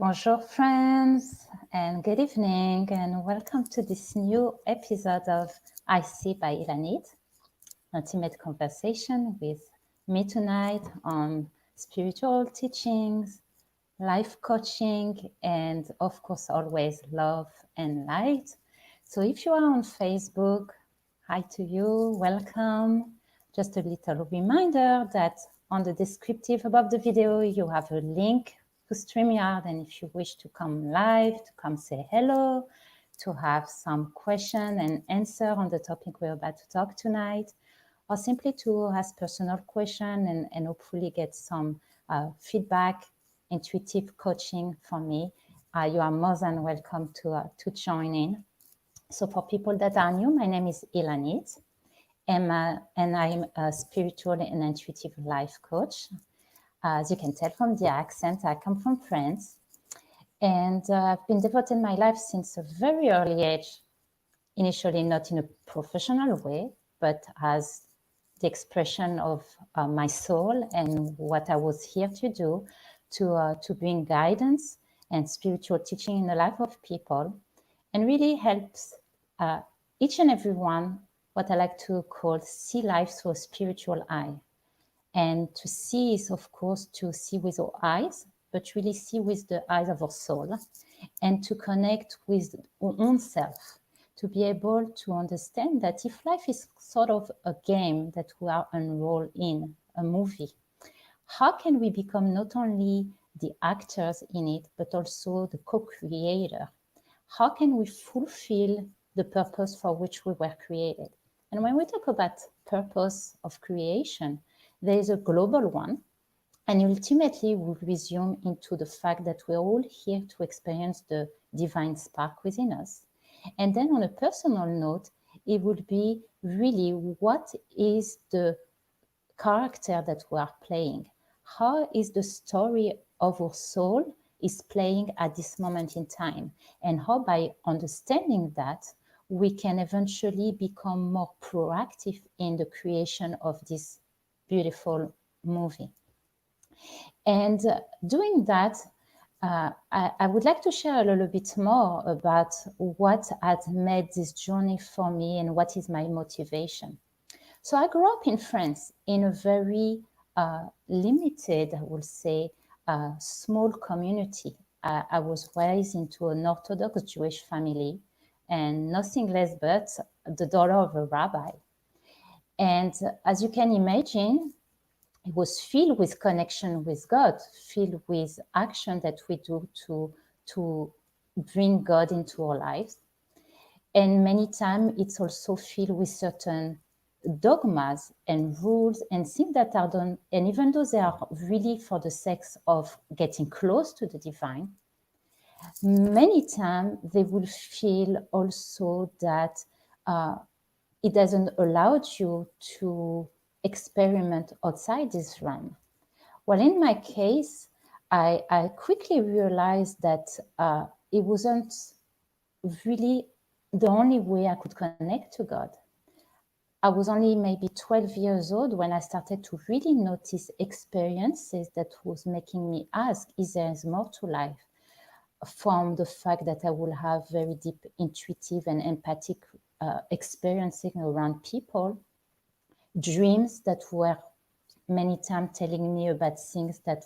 Bonjour friends and good evening and welcome to this new episode of I See by Ilanit, intimate conversation with me tonight on spiritual teachings, life coaching, and of course always love and light. So if you are on Facebook, hi to you, welcome. Just a little reminder that on the descriptive above the video, you have a link to StreamYard, and if you wish to come live, to come say hello, to have some question and answer on the topic we're about to talk tonight, or simply to ask personal question and hopefully get some feedback, intuitive coaching from me, you are more than welcome to join in. So for people that are new, my name is Ilanit, and I'm a spiritual and intuitive life coach. As you can tell from the accent, I come from France, and I've been devoting my life since a very early age, initially not in a professional way, but as the expression of my soul and what I was here to do to bring guidance and spiritual teaching in the life of people, and really helps each and every one what I like to call see life through a spiritual eye. And to see is, of course, to see with our eyes, but really see with the eyes of our soul, and to connect with our own self, to be able to understand that if life is sort of a game that we are enrolled in, a movie, how can we become not only the actors in it, but also the co-creator? How can we fulfill the purpose for which we were created? And when we talk about purpose of creation, there is a global one, and ultimately we resume into the fact that we're all here to experience the divine spark within us. And then on a personal note, it would be really what is the character that we are playing? How is the story of our soul is playing at this moment in time? And how by understanding that, we can eventually become more proactive in the creation of this beautiful movie. And doing that, I would like to share a little bit more about what has made this journey for me and what is my motivation. So I grew up in France in a very limited, I would say, small community. I was raised into an Orthodox Jewish family and nothing less but the daughter of a rabbi. And as you can imagine, it was filled with connection with God, filled with action that we do to bring God into our lives. And many times it's also filled with certain dogmas and rules and things that are done. And even though they are really for the sake of getting close to the divine, many times they will feel also that it doesn't allow you to experiment outside this realm. Well, in my case, I quickly realized that it wasn't really the only way I could connect to God. I was only maybe 12 years old when I started to really notice experiences that was making me ask, is there more to life? From the fact that I will have very deep intuitive and empathic experiencing around people, dreams that were many times telling me about things that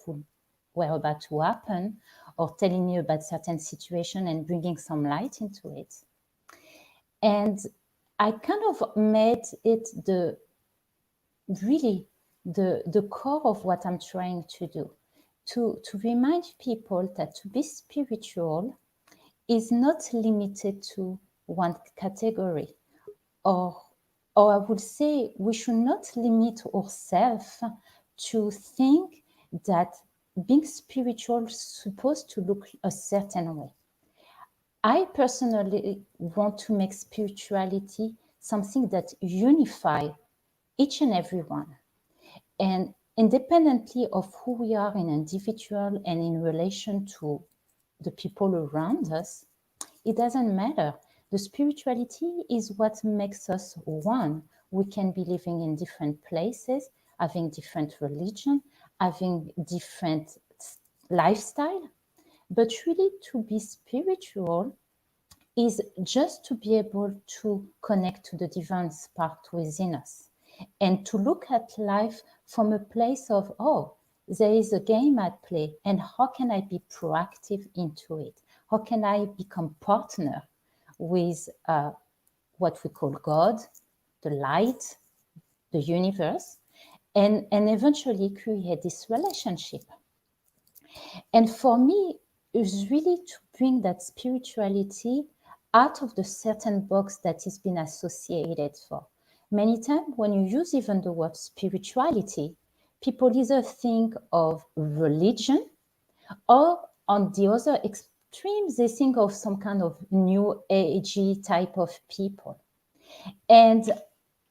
were about to happen, or telling me about certain situation and bringing some light into it. And I kind of made it the core of what I'm trying to do, to remind people that to be spiritual is not limited to one category, or I would say we should not limit ourselves to think that being spiritual is supposed to look a certain way. I personally want to make spirituality something that unifies each and every one. And independently of who we are in individual and in relation to the people around us, it doesn't matter. The spirituality is what makes us one. We can be living in different places, having different religion, having different lifestyle, But really to be spiritual is just to be able to connect to the divine spark within us and to look at life from a place of, oh, there is a game at play, and how can I be proactive into it? How can I become partner with what we call God, the light, the universe, and eventually create this relationship? And for me, it's really to bring that spirituality out of the certain box that it's been associated for. Many times when you use even the word spirituality, people either think of religion, or on the other extremes, they think of some kind of new agey type of people. And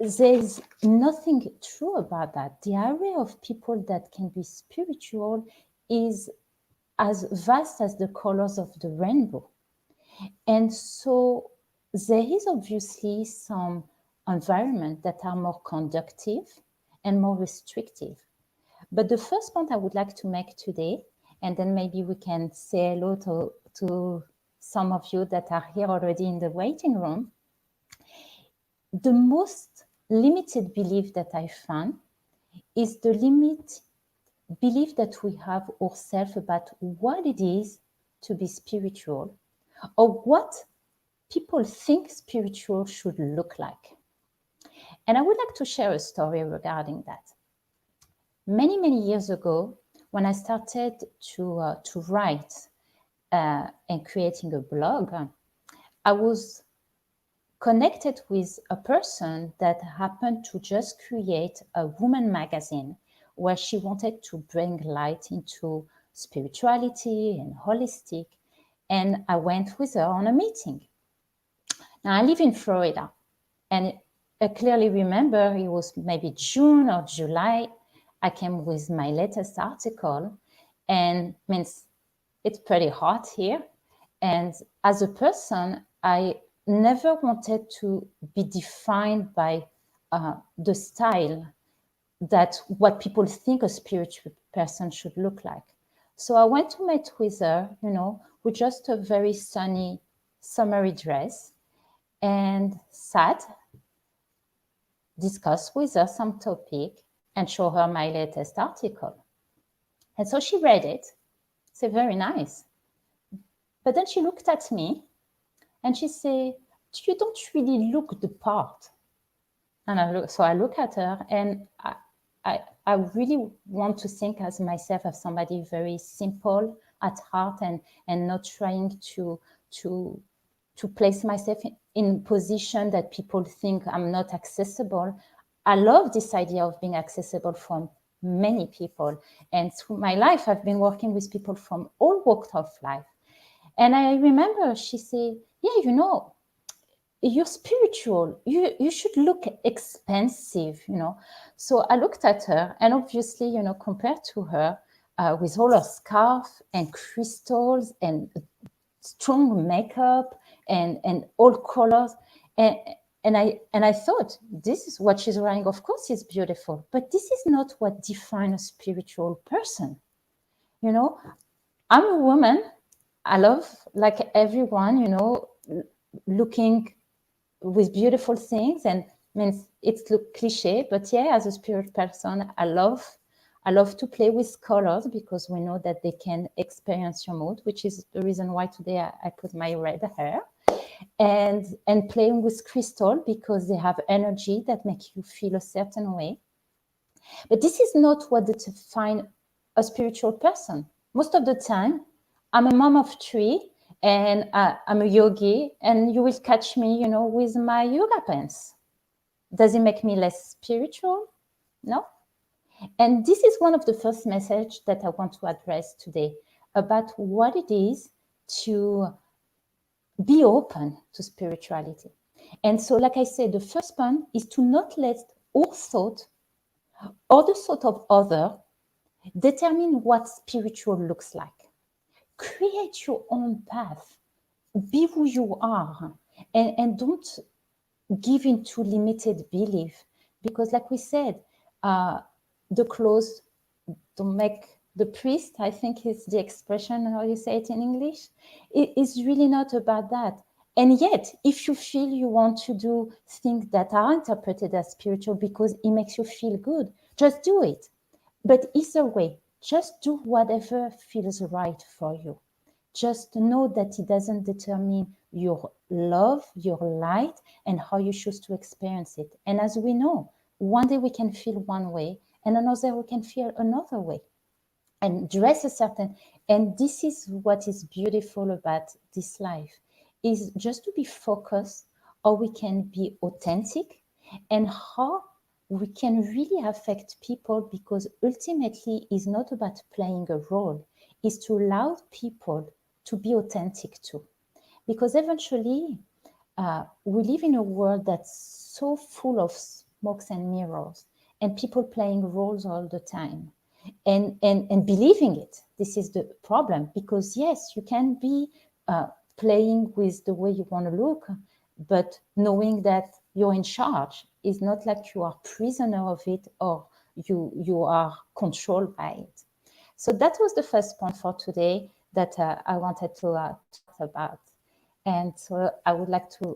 there's nothing true about that. The array of people that can be spiritual is as vast as the colors of the rainbow. And so there is obviously some environments that are more conductive and more restrictive. But the first point I would like to make today, and then maybe we can say hello to some of you that are here already in the waiting room. The most limited belief that I found is the belief that we have ourselves about what it is to be spiritual, or what people think spiritual should look like. And I would like to share a story regarding that. Many, many years ago, when I started to write and creating a blog, I was connected with a person that happened to just create a woman magazine where she wanted to bring light into spirituality and holistic. And I went with her on a meeting. Now I live in Florida, and I clearly remember it was maybe June or July. I came with my latest article, and means it's pretty hot here. And as a person, I never wanted to be defined by the style that what people think a spiritual person should look like. So I went to meet with her, with just a very sunny summery dress, and sat, discussed with her some topic, and show her my latest article. And so she read it, said, very nice. But then she looked at me and she said, you don't really look the part. And I look at her, and I really want to think as myself as somebody very simple at heart, and not trying to place myself in position that people think I'm not accessible. I love this idea of being accessible from many people. And through my life, I've been working with people from all walks of life. And I remember she said, yeah, you're spiritual. You should look expensive, So I looked at her, and obviously, compared to her, with all her scarf and crystals and strong makeup and all colors, and I thought, this is what she's wearing. Of course, it's beautiful, but this is not what defines a spiritual person. I'm a woman. I love, like everyone, looking with beautiful things, and means it's look cliche, but yeah, as a spirit person, I love to play with colors, because we know that they can experience your mood, which is the reason why today I put my red hair, and playing with crystal, because they have energy that make you feel a certain way. But this is not what defines a spiritual person. Most of the time, I'm a mom of three, and I'm a yogi, and you will catch me, with my yoga pants. Does it make me less spiritual? No. And this is one of the first messages that I want to address today, about what it is to be open to spirituality. And so, like I said, the first one is to not let our thought or the thought of other determine what spiritual looks like. Create your own path. Be who you are, and don't give into limited belief, because like we said, the clothes don't make the priest, I think is the expression, how you say it in English. It is really not about that. And yet, if you feel you want to do things that are interpreted as spiritual because it makes you feel good, just do it. But either way, just do whatever feels right for you. Just know that it doesn't determine your love, your light, and how you choose to experience it. And as we know, one day we can feel one way, and another we can feel another way, and dress a certain. And this is what is beautiful about this life, is just to be focused, or we can be authentic, and how we can really affect people, because ultimately it's not about playing a role, it's to allow people to be authentic too. Because eventually we live in a world that's so full of smokes and mirrors, and people playing roles all the time, and believing it. This is the problem, because yes, you can be playing with the way you want to look, but knowing that you're in charge is not like you are prisoner of it, or you are controlled by it. So that was the first point for today that I wanted to talk about. And so I would like to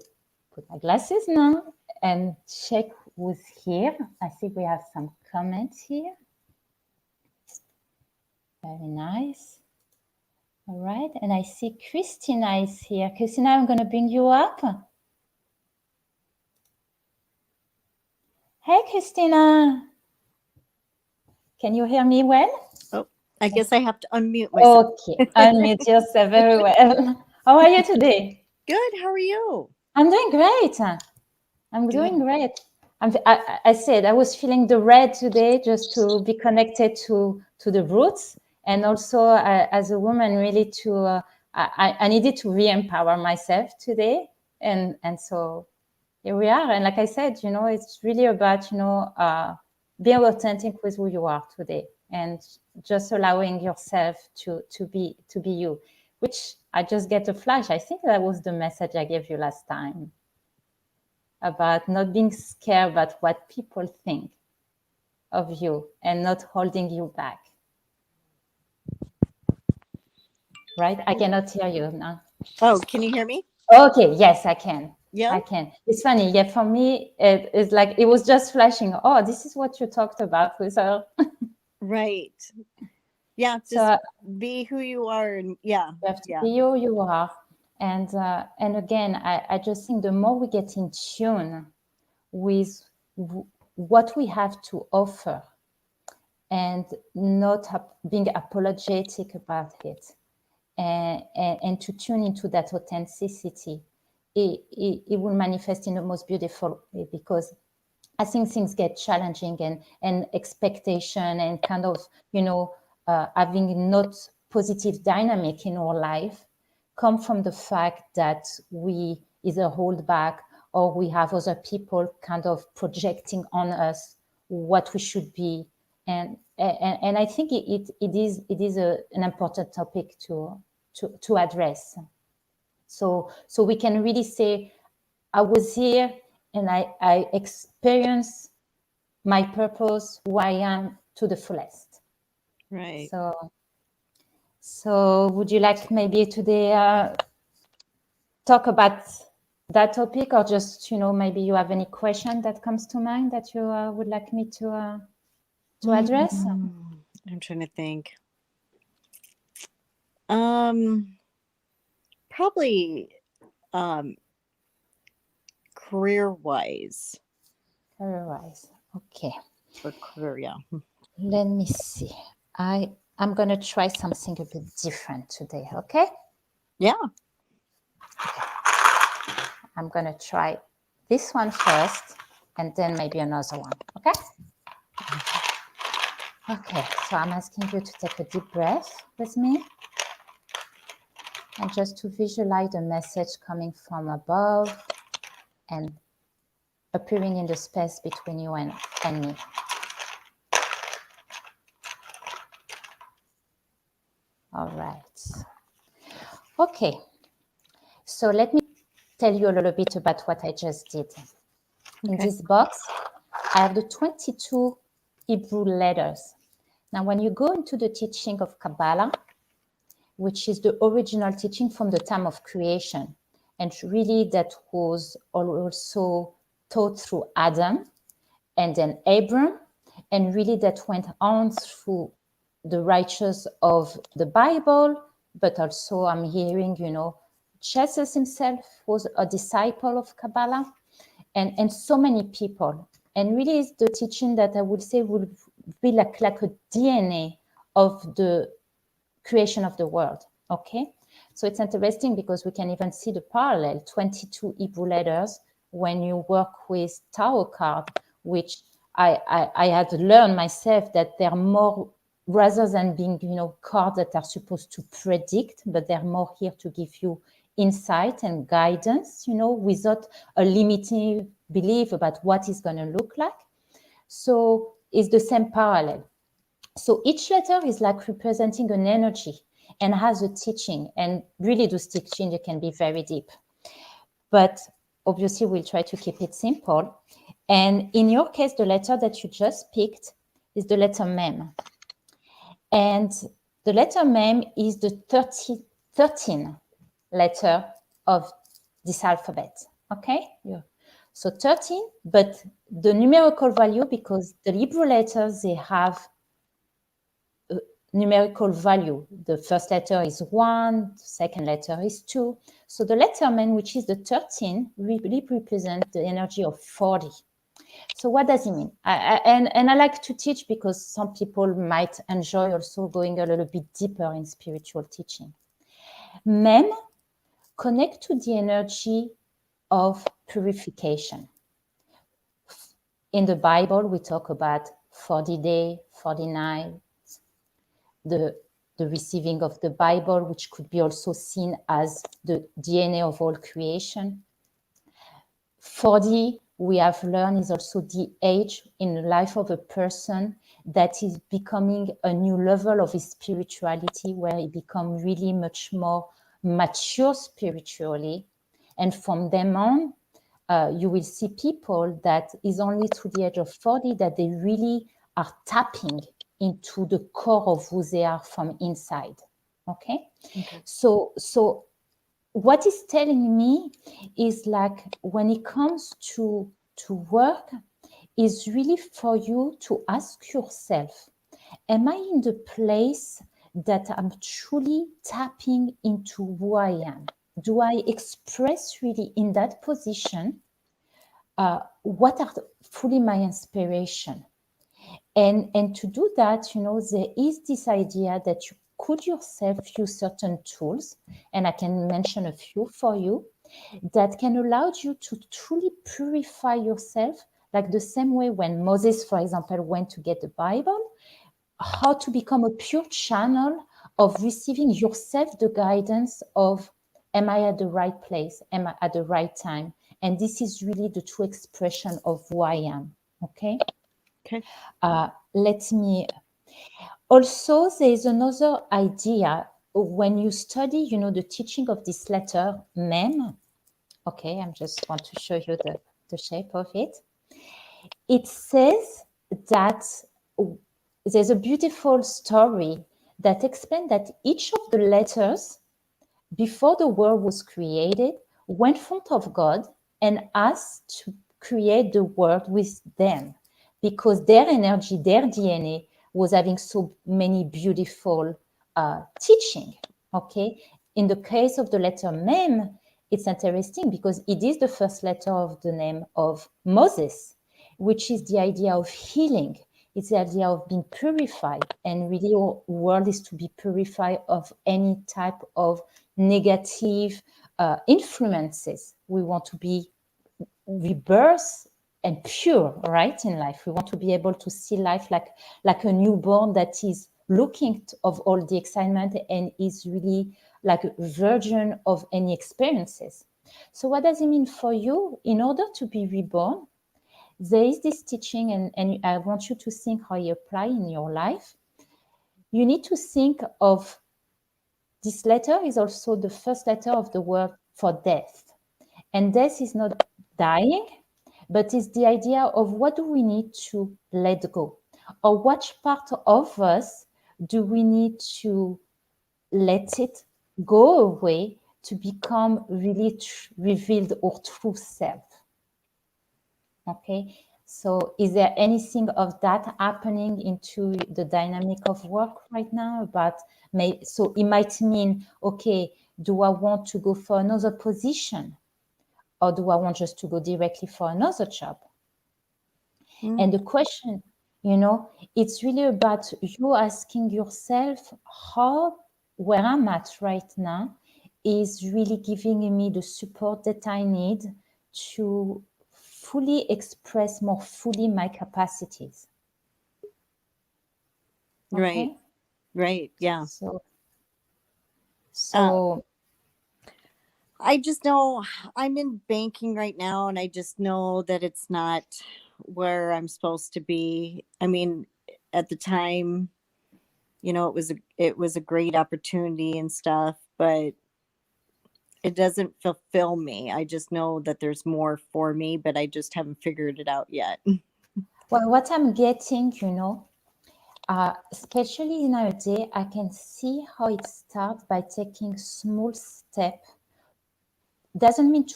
put my glasses now and check who's here. I see we have some comments here. Very nice. All right. And I see Christina is here. Christina, I'm going to bring you up. Hey, Christina. Can you hear me well? Oh, I guess I have to unmute myself. Okay. Unmute yourself very well. How are you today? Good. How are you? I'm doing great. I'm doing great. I said I was feeling the red today, just to be connected to the roots, and also as a woman, really to I needed to re-empower myself today, and so here we are. And like I said, it's really about being authentic with who you are today, and just allowing yourself to be you. Which I just get a flash. I think that was the message I gave you last time, about not being scared about what people think of you and not holding you back. Right? I cannot hear you now. Oh, can you hear me? Okay, yes, I can. Yeah. I can. It's funny. Yeah, for me, it's like it was just flashing. Oh, this is what you talked about with her. Right. Yeah. Just So be who you are. And yeah. you have to Yeah. be who you are. And again, I just think the more we get in tune with what we have to offer, and not being apologetic about it, and to tune into that authenticity, it will manifest in the most beautiful way. Because I think things get challenging, and expectation, and kind of, having not positive dynamic in our life, come from the fact that we either hold back, or we have other people kind of projecting on us what we should be. And I think it is an important topic to address. So we can really say, I was here, and I experienced my purpose, who I am, to the fullest. Right. So would you like maybe today talk about that topic, or just, maybe you have any question that comes to mind that you would like me to address? I'm trying to think. Probably career wise. Career-wise. Okay. Or career, yeah. Let me see. I'm going to try something a bit different today, okay? Yeah. I'm going to try this one first, and then maybe another one, okay? Okay, so I'm asking you to take a deep breath with me, and just to visualize a message coming from above and appearing in the space between you and me. All right. Okay, so let me tell you a little bit about what I just did. In this box, I have the 22 Hebrew letters. Now, when you go into the teaching of Kabbalah, which is the original teaching from the time of creation, and really that was also taught through Adam and then Abram, and really that went on through the writers of the Bible, but also I'm hearing, Jesus himself was a disciple of Kabbalah, and so many people. And really it's the teaching that I would say would be like a DNA of the creation of the world, okay? So it's interesting because we can even see the parallel, 22 Hebrew letters when you work with tarot card, which I had learned myself that they're more, rather than being, cards that are supposed to predict, but they're more here to give you insight and guidance, without a limiting belief about what it's going to look like. So it's the same parallel. So each letter is like representing an energy and has a teaching, and really those teachings can be very deep. But obviously we'll try to keep it simple. And in your case, the letter that you just picked is the letter Mem. And the letter Mem is the 13th letter of this alphabet, okay? Yeah. So 13, but the numerical value, because the Hebrew letters, they have numerical value. The first letter is 1, the second letter is 2. So the letter Mem, which is the 13, really represents the energy of 40. So what does it mean? And I like to teach because some people might enjoy also going a little bit deeper in spiritual teaching. Mem connect to the energy of purification. In the Bible, we talk about 40 days, 40 nights, the receiving of the Bible, which could be also seen as the DNA of all creation. 40, we have learned, is also the age in the life of a person that is becoming a new level of his spirituality, where he becomes really much more mature spiritually. And from then on, you will see people that is only to the age of 40 that they really are tapping into the core of who they are from inside. Okay? So what is telling me is like when it comes to work, is really for you to ask yourself, am I in the place that I'm truly tapping into who I am? Do I express really in that position what are fully my inspiration? And to do that, there is this idea that you could yourself use certain tools, and I can mention a few for you, that can allow you to truly purify yourself, like the same way when Moses, for example, went to get the Bible, how to become a pure channel of receiving yourself the guidance of, am I at the right place? Am I at the right time? And this is really the true expression of who I am, okay? Okay. Let me, also there is another idea when you study, the teaching of this letter, Mem. Okay, I just want to show you the shape of it. It says that there's a beautiful story that explains that each of the letters before the world was created went in front of God and asked to create the world with them, because their energy, their DNA was having so many beautiful teaching, okay? In the case of the letter Mem, it's interesting because it is the first letter of the name of Moses, which is the idea of healing. It's the idea of being purified, and really our world is to be purified of any type of negative influences. We want to be rebirth and pure, right, in life. We want to be able to see life like a newborn that is looking of all the excitement and is really like a virgin of any experiences. So what does it mean for you? In order to be reborn, there is this teaching, and I want you to think how you apply in your life. You need to think of this letter is also the first letter of the word for death. And death is not dying, but it's the idea of what do we need to let go? or which part of us do we need to let it go away to become really revealed or true self? Okay, so is there anything of that happening into the dynamic of work right now? But so it might mean, okay, do I want to go for another position, or do I want just to go directly for another job? And the question, it's really about you asking yourself how where I'm at right now is really giving me the support that I need to fully express more fully my capacities. Right. Okay. Right. Yeah. So, Uh, so I just know I'm in banking right now, and I just know that it's not where I'm supposed to be. I mean, at the time, it was a great opportunity and stuff, but it doesn't fulfill me. I just know that there's more for me, but I just haven't figured it out yet. well, what I'm getting, especially nowadays, I can see how it starts by taking small step. Doesn't mean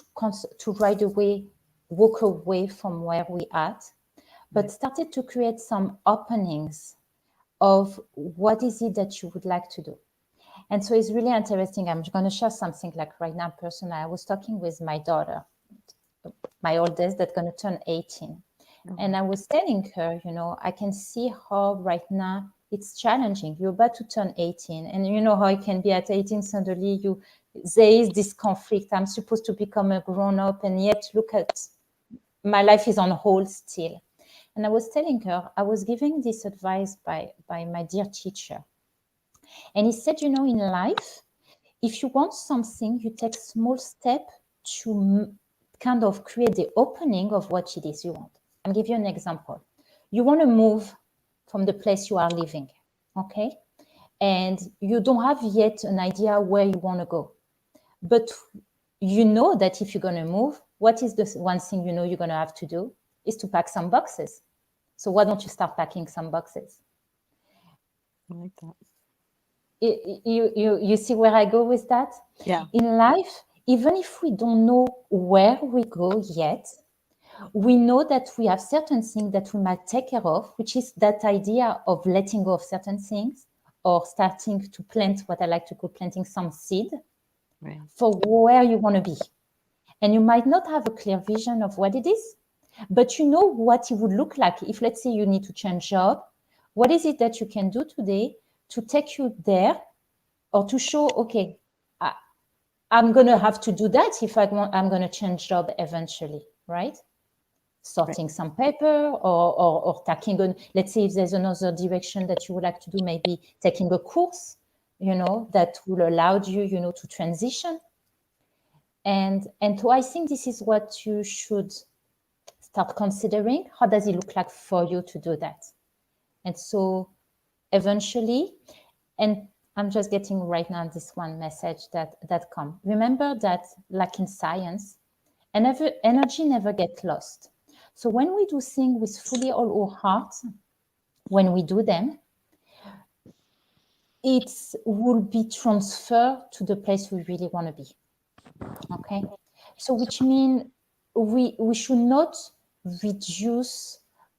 to right away walk away from where we at, but Right. started to create some openings of what is it that you would like to do. And so it's really interesting. I'm going to share something like right now personal. I was talking with my daughter, my oldest, that's going to turn 18. Oh, And wow. I was telling her, I can see how right now it's challenging. You're about to turn 18, and you know how it can be at 18. Suddenly, there is this conflict. I'm supposed to become a grown up, and yet look at my life is on hold still. And I was telling her, I was giving this advice by my dear teacher, and he said, in life, if you want something, you take small step to kind of create the opening of what it is you want. I'll give you an example. You want to move from the place you are living, okay? And you don't have yet an idea where you want to go. But you know that if you're going to move, what is the one thing you're going to have to do is to pack some boxes. So why don't you start packing some boxes? I like that. You see where I go with that? Yeah. In life, even if we don't know where we go yet, we know that we have certain things that we might take care of, which is that idea of letting go of certain things or starting to plant what I like to call planting some seed Right. for where you want to be. And you might not have a clear vision of what it is, but you know what it would look like if, let's say, you need to change job. What is it that you can do today to take you there, or to show, okay, I'm going to have to do that if I'm going to change job eventually, right? Right. Sorting some paper, or taking let's say if there's another direction that you would like to do, maybe taking a course, that will allow you, to transition. And so I think this is what you should start considering. How does it look like for you to do that? And so eventually, and I'm just getting right now this one message that come. Remember that, like in science, energy never gets lost. So when we do things with fully all our heart, when we do them, it will be transferred to the place we really want to be. Okay, so which means we should not reduce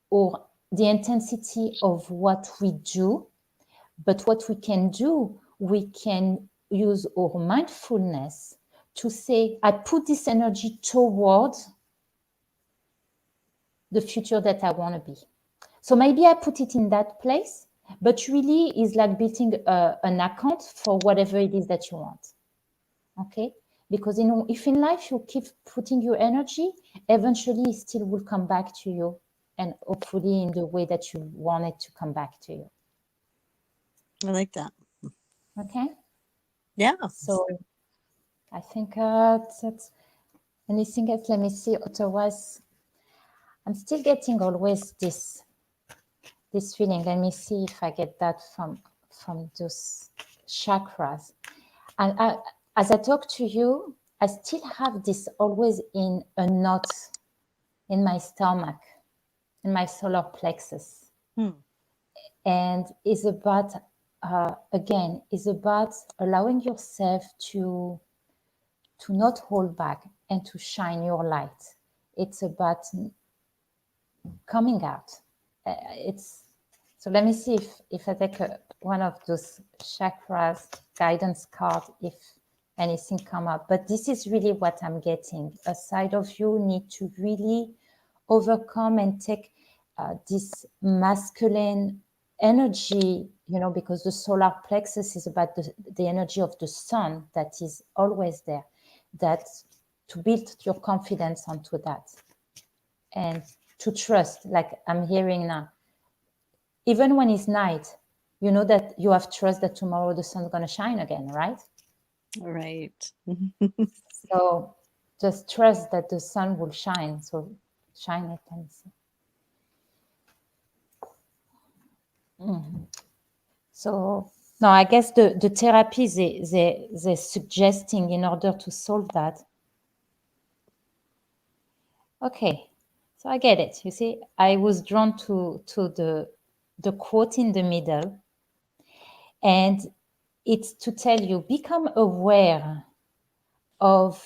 or the intensity of what we do, but what we can do, we can use our mindfulness to say, I put this energy towards the future that I want to be. So maybe I put it in that place, but really is like building an account for whatever it is that you want. Okay? Because if in life you keep putting your energy, eventually it still will come back to you, and hopefully in the way that you want it to come back to you. I like that. Okay? Yeah. So I think that's anything else. Let me see. Otherwise, I'm still getting always this feeling. Let me see if I get that from those chakras. And as I talk to you, I still have this always in a knot in my stomach, in my solar plexus. Hmm. and is about again is about allowing yourself to not hold back and to shine your light. It's about coming out. It's so. Let me see if I take one of those chakras guidance card, if anything come up. But this is really what I'm getting. A side of you need to really overcome and take this masculine energy, because the solar plexus is about the energy of the sun that is always there, that to build your confidence onto that and to trust, like I'm hearing now. Even when it's night, you know that you have trust that tomorrow the sun's going to shine again, right? Right. So just trust that the sun will shine. So shine it. Let me see. So no, I guess the therapy they're suggesting in order to solve that. Okay, so I get it. You see, I was drawn to the quote in the middle, and it's to tell you, become aware of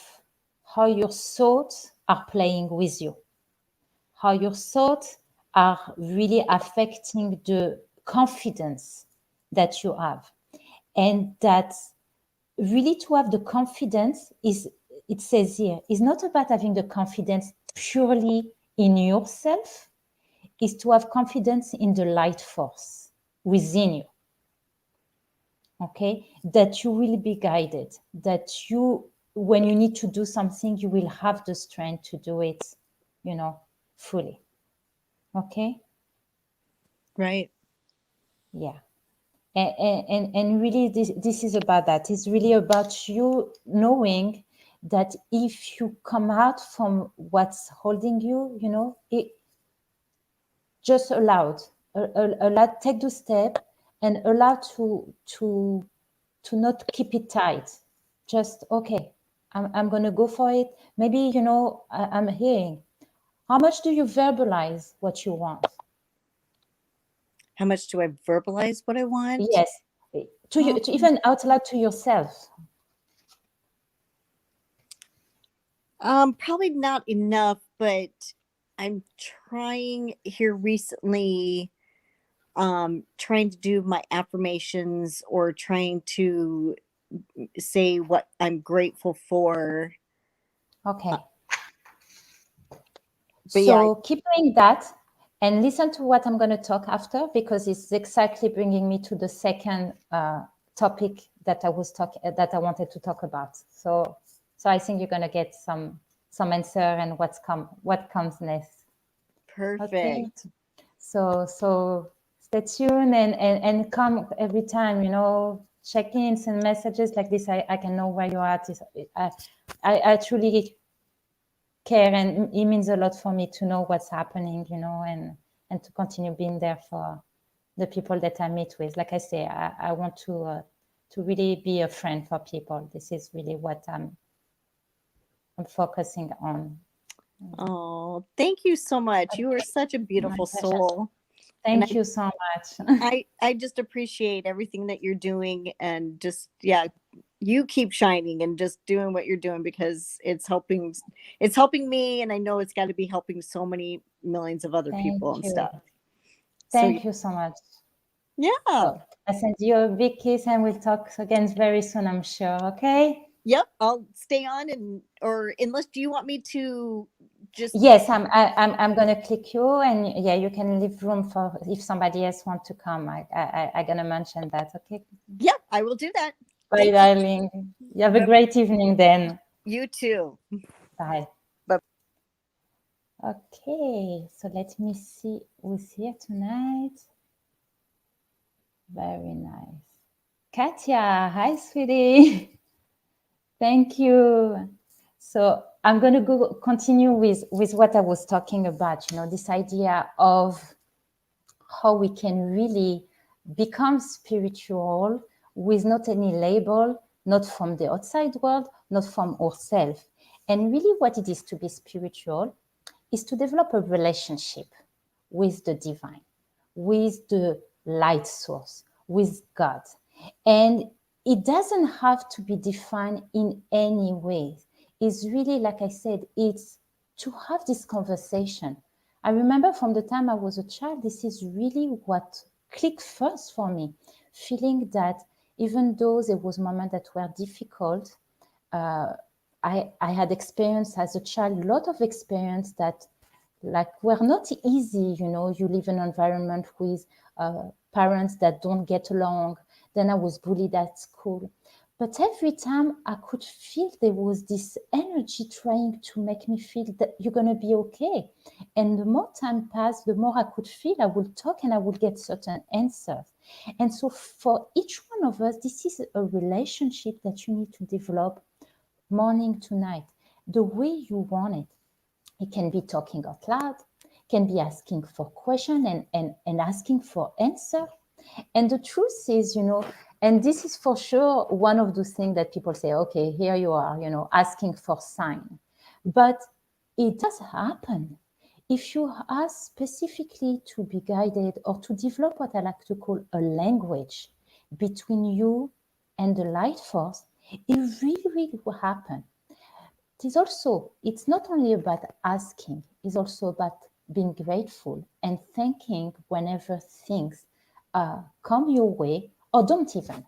how your thoughts are playing with you, how your thoughts are really affecting the confidence that you have. And that really to have the confidence is, it says here, is not about having the confidence purely in yourself, is to have confidence in the light force within you. Okay, that you will be guided, that you, when you need to do something, you will have the strength to do it, fully. Okay. Right. Yeah. And really this is about that. It's really about you knowing that if you come out from what's holding you, it just allowed, allow, take the step and allow to not keep it tight. Just, okay, I'm going to go for it. Maybe, I'm hearing, how much do you verbalize what you want? How much do I verbalize what I want? Yes, to you, to even out loud to yourself. Probably not enough, but I'm trying here recently, trying to do my affirmations or trying to say what I'm grateful for. Okay. But yeah, So keep doing that and listen to what I'm going to talk after, because it's exactly bringing me to the second topic that I wanted to talk about. So I think you're going to get some answer and what comes next. Okay. perfect. So stay tuned and come every time, check-ins and messages like this. I can know where you're at. I truly care, and it means a lot for me to know what's happening, and to continue being there for the people that I meet with. Like I say, I want to really be a friend for people. This is really what I'm focusing on. Oh, thank you so much. You are such a My beautiful pleasure. soul. And Thank you so much. I just appreciate everything that you're doing, and just, yeah, you keep shining and just doing what you're doing, because it's helping me, and I know it's got to be helping so many millions of other Thank people and you. stuff. So Thank you so much. yeah. So I send you a big kiss, and we'll talk again very soon, I'm sure. Okay. Yep, I'll stay on, and or unless, do you want me to just Yes, I'm gonna click you, and yeah, you can leave room for if somebody else want to come. I gonna mention that. Okay. yep, I will do that. Bye, Thank you. darling. You have a great evening then. You too. Bye. Bye. Okay, so let me see who's here tonight. Very nice. Katya, hi, sweetie. Thank you. So I'm going to go continue with what I was talking about, this idea of how we can really become spiritual with not any label, not from the outside world, not from ourselves. And really what it is to be spiritual is to develop a relationship with the divine, with the light source, with God. And it doesn't have to be defined in any way. It's really, like I said, it's to have this conversation. I remember from the time I was a child, this is really what clicked first for me, feeling that even though there was moments that were difficult, uh, I had experience as a child, a lot of experience that like were not easy. You live in an environment with parents that don't get along. Then I was bullied at school. But every time I could feel there was this energy trying to make me feel that you're going to be okay. And the more time passed, the more I could feel I would talk and I would get certain answers. And so for each one of us, this is a relationship that you need to develop morning to night, the way you want it. It can be talking out loud, can be asking for question and asking for answer. And the truth is, and this is for sure one of those things that people say, okay, here you are, asking for sign. But it does happen. If you ask specifically to be guided or to develop what I like to call a language between you and the light force, it really, really will happen. It's not only about asking, it's also about being grateful and thanking whenever things come your way or don't even.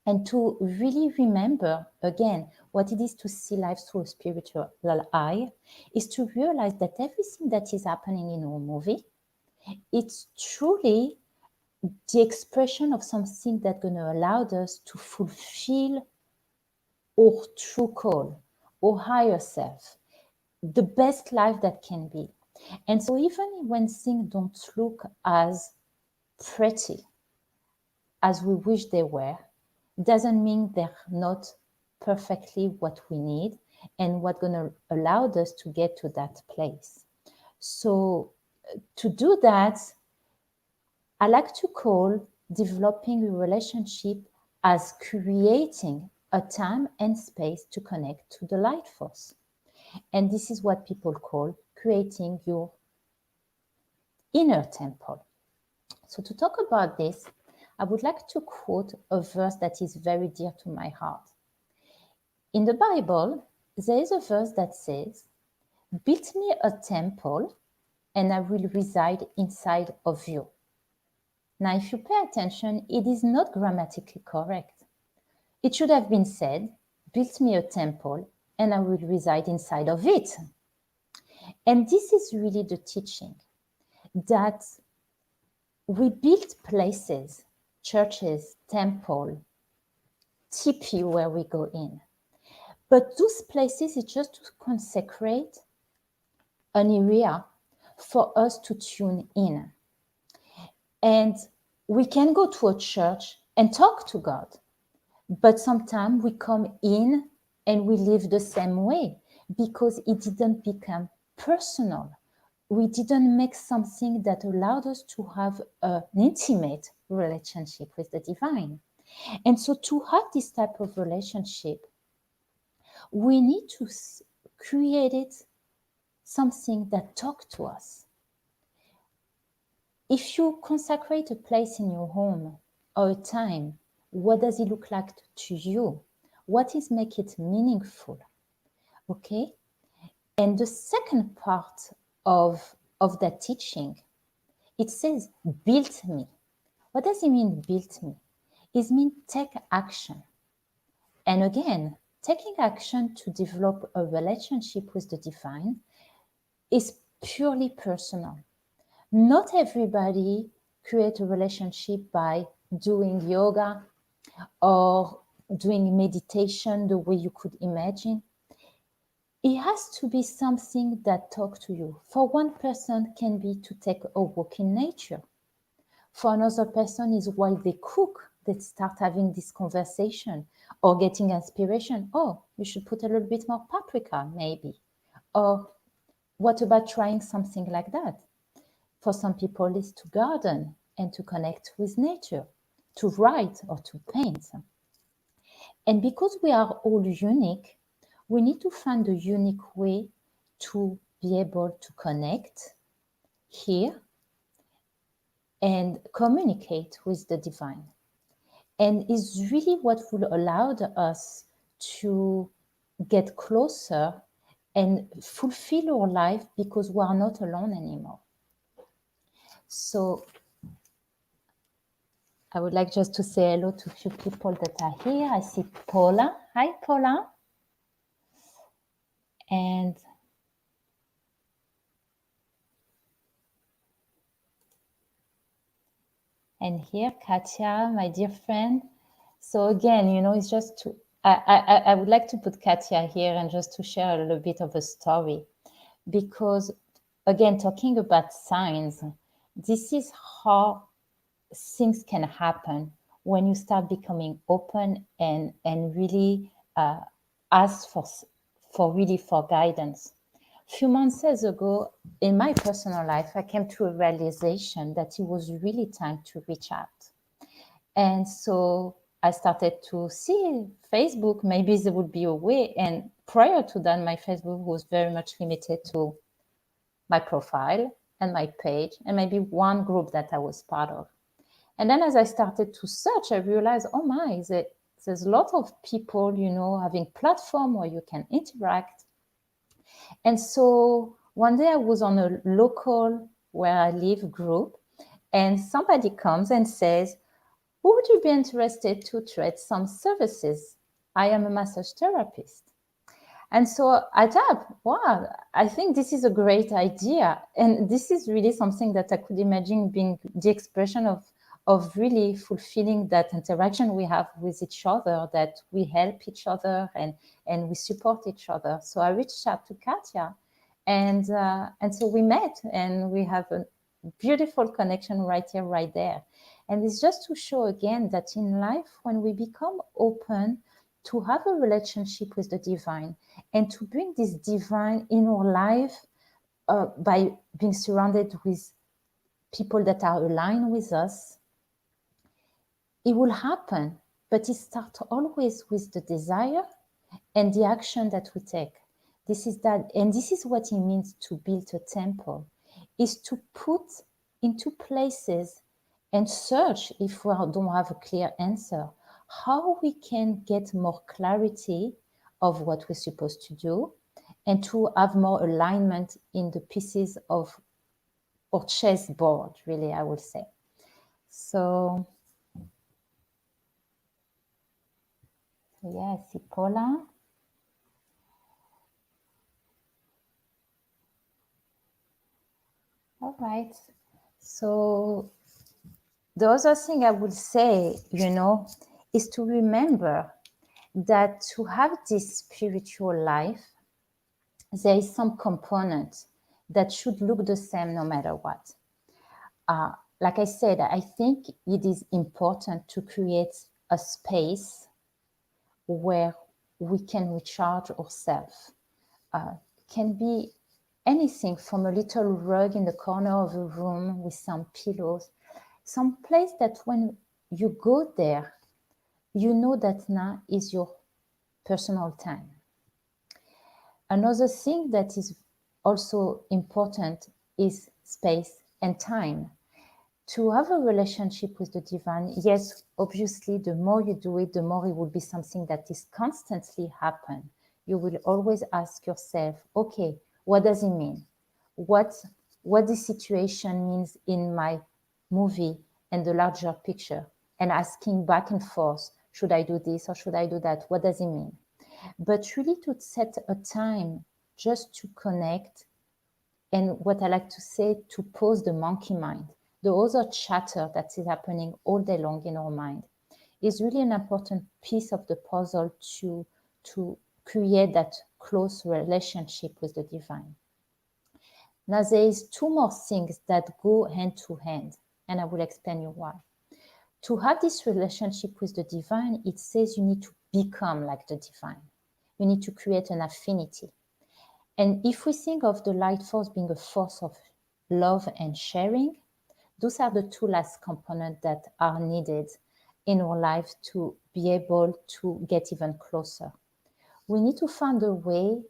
And to really remember again what it is to see life through a spiritual eye is to realize that everything that is happening in our movie, it's truly the expression of something that's going to allow us to fulfill our true call, our higher self, the best life that can be. And so even when things don't look as pretty as we wish they were, doesn't mean they're not perfectly what we need and what's going to allow us to get to that place. So to do that, I like to call developing a relationship as creating a time and space to connect to the light force. And this is what people call creating your inner temple. So to talk about this, I would like to quote a verse that is very dear to my heart. In the Bible, there is a verse that says, "Build me a temple and I will reside inside of you." Now, if you pay attention, it is not grammatically correct. It should have been said, "Build me a temple and I will reside inside of it." And this is really the teaching that we build places, churches, temple, tipi where we go in. But those places is just to consecrate an area for us to tune in. And we can go to a church and talk to God, but sometimes we come in and we live the same way because it didn't become personal. We didn't make something that allowed us to have an intimate relationship with the divine. And so to have this type of relationship, we need to create it something that talks to us. If you consecrate a place in your home or a time, what does it look like to you? What is make it meaningful? Okay? And the second part of that teaching, it says, build me. What does it mean, build me? It means take action. And again, taking action to develop a relationship with the divine is purely personal. Not everybody create a relationship by doing yoga or doing meditation the way you could imagine. It has to be something that talks to you. For one person can be to take a walk in nature. For another person is while they cook, they start having this conversation or getting inspiration. Oh, you should put a little bit more paprika maybe. Or what about trying something like that? For some people, it's to garden and to connect with nature, to write or to paint. And because we are all unique, we need to find a unique way to be able to connect here and communicate with the divine. And is really what will allow us to get closer and fulfill our life, because we are not alone anymore. So I would like just to say hello to a few people that are here. I see Paula. Hi, Paula. And here, Katya, my dear friend. So again, it's just to, I would like to put Katya here and just to share a little bit of a story, because again, talking about signs, this is how things can happen when you start becoming open and really ask for guidance. A few months ago, in my personal life, I came to a realization that it was really time to reach out. And so I started to see Facebook, maybe there would be a way. And prior to that, my Facebook was very much limited to my profile and my page and maybe one group that I was part of. And then as I started to search, I realized, oh my, there's a lot of people, having platform where you can interact. And so one day I was on a local where I live group, and somebody comes and says, who would you be interested to trade some services? I am a massage therapist. And so I thought, wow, I think this is a great idea. And this is really something that I could imagine being the expression of really fulfilling that interaction we have with each other, that we help each other and we support each other. So I reached out to Katya, and so we met, and we have a beautiful connection right here, right there. And it's just to show again that in life, when we become open to have a relationship with the divine and to bring this divine in our life by being surrounded with people that are aligned with us, it will happen. But it starts always with the desire and the action that we take. This is that, and this is what it means to build a temple, is to put into places and search, if we don't have a clear answer, how we can get more clarity of what we're supposed to do and to have more alignment in the pieces of our chessboard, really, I would say. So, yeah, I see Paula. All right. So the other thing I would say, is to remember that to have this spiritual life, there is some component that should look the same no matter what. Like I said, I think it is important to create a space where we can recharge ourselves. Can be anything from a little rug in the corner of a room with some pillows, some place that when you go there, you know that now is your personal time. Another thing that is also important is space and time. To have a relationship with the divine, yes, obviously, the more you do it, the more it will be something that is constantly happen. You will always ask yourself, okay, what does it mean? What the situation means in my movie and the larger picture, and asking back and forth, should I do this or should I do that? What does it mean? But really to set a time just to connect, and what I like to say, to pause the monkey mind, the other chatter that is happening all day long in our mind, is really an important piece of the puzzle to create that close relationship with the divine. Now there is two more things that go hand to hand, and I will explain you why. To have this relationship with the divine, it says you need to become like the divine. You need to create an affinity. And if we think of the light force being a force of love and sharing, those are the two last components that are needed in our life to be able to get even closer. We need to find a way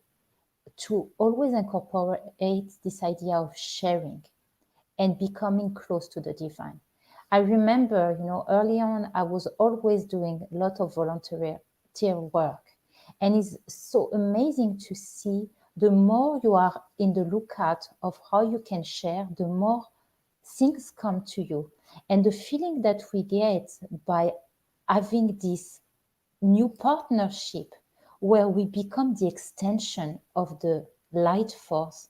to always incorporate this idea of sharing and becoming close to the divine. I remember, early on, I was always doing a lot of volunteer work. And it's so amazing to see the more you are in the lookout of how you can share, the more things come to you. And the feeling that we get by having this new partnership where we become the extension of the light force,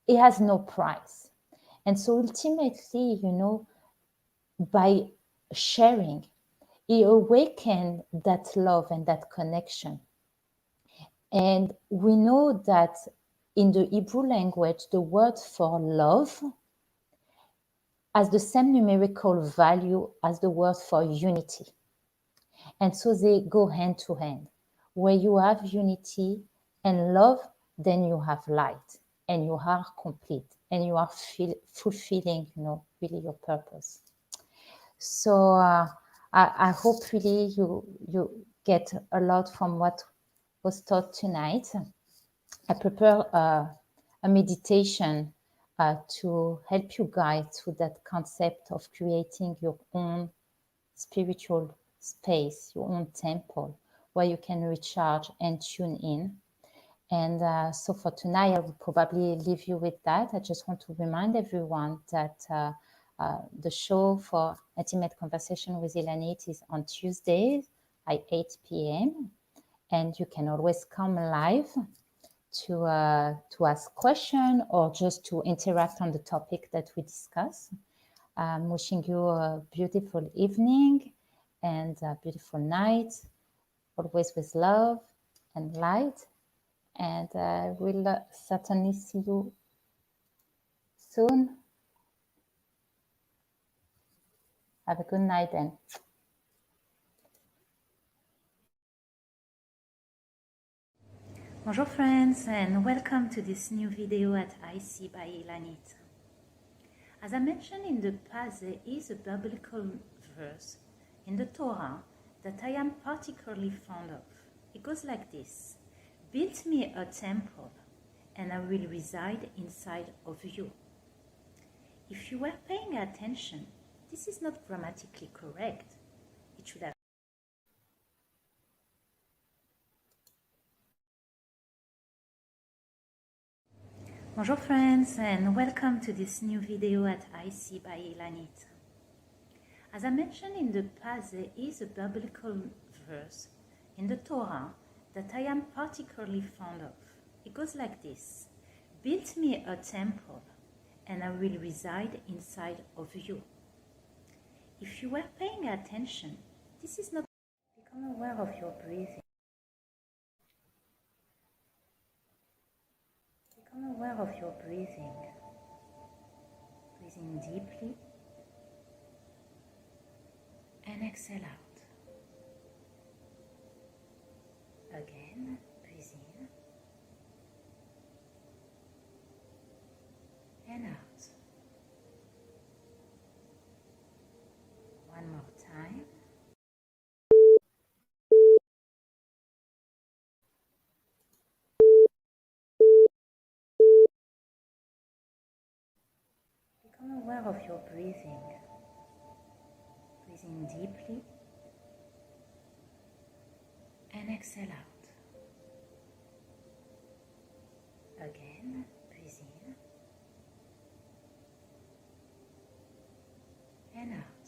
it has no price. And so ultimately, by sharing, it awakens that love and that connection. And we know that in the Hebrew language, the word for love has the same numerical value as the word for unity. And so they go hand to hand. Where you have unity and love, then you have light and you are complete and you are fulfilling, really your purpose. So I hope really you get a lot from what was taught tonight. I prepare a meditation to help you guide through that concept of creating your own spiritual space, your own temple, where you can recharge and tune in. And so for tonight, I will probably leave you with that. I just want to remind everyone that the show for Intimate Conversation with Ilanit is on Tuesdays at 8 p.m. And you can always come live to ask questions or just to interact on the topic that we discuss. I'm wishing you a beautiful evening and a beautiful night, always with love and light. And we'll certainly see you soon. Have a good night then. Bonjour friends, and welcome to this new video at IC by Ilanit. As I mentioned in the past, there is a biblical verse in the Torah that I am particularly fond of. It goes like this: "Build me a temple, and I will reside inside of you." If you were paying attention, this is not grammatically correct. It should have. Bonjour friends, and welcome to this new video at IC by Ilanit. As I mentioned in the past, there is a biblical verse in the Torah that I am particularly fond of. It goes like this: "Build me a temple, and I will reside inside of you." If you were paying attention, this is not. Become aware of your breathing. Become aware of your breathing. Breathe in deeply and exhale out. Again, breathe in and out. One more time. Become aware of your breathing. Breathe in deeply and exhale out. Again, breathe in and out.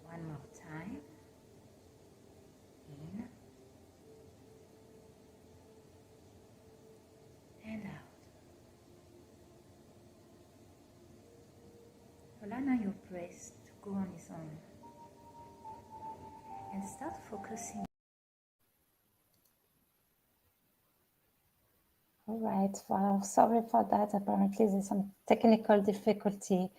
One more time. In and out. Allow now your breath to go on its own and start focusing. All right, well, sorry for that. Apparently there's some technical difficulty.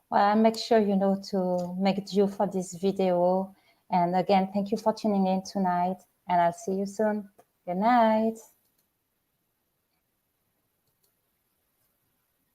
Well, I'll make sure to make due for this video. And again, thank you for tuning in tonight, and I'll see you soon. Good night.